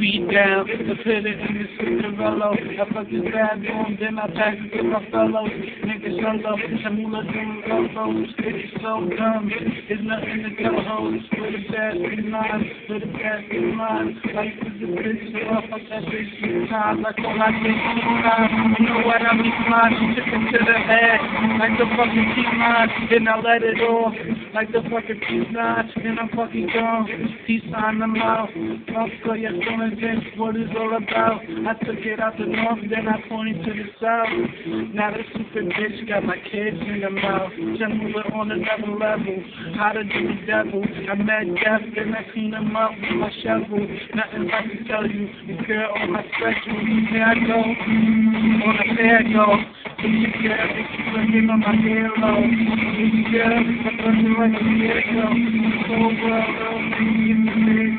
weed down, I put it in the Cinderella. I fuck this bad boom, then I pass it to my fellows. Niggas solo, Shamula doing logo. It's so dumb, it's nothing to tell hoes. With a bad in mind, with a bad in mind. Like with the bitch, so I fuck that bitch 3 times. Like all I think 3 times. You know what I mean? Mine, chicken to the head. Like the fucking T9, then I let it off. Like the fucking T9, then I'm fucking gone. T-sign them out. So you're feeling this, what it's all about. I took it out the north, then I pointed to the south. Now the super bitch got my kids in the mouth. Just move it on another level. Hotter than the devil. I met death, then I clean him up with my shovel. Nothing I can tell you. The girl on my special. Here I go. On the fair go. This girl, looking on my halo. This girl, I'm looking like a hero. The whole world, give me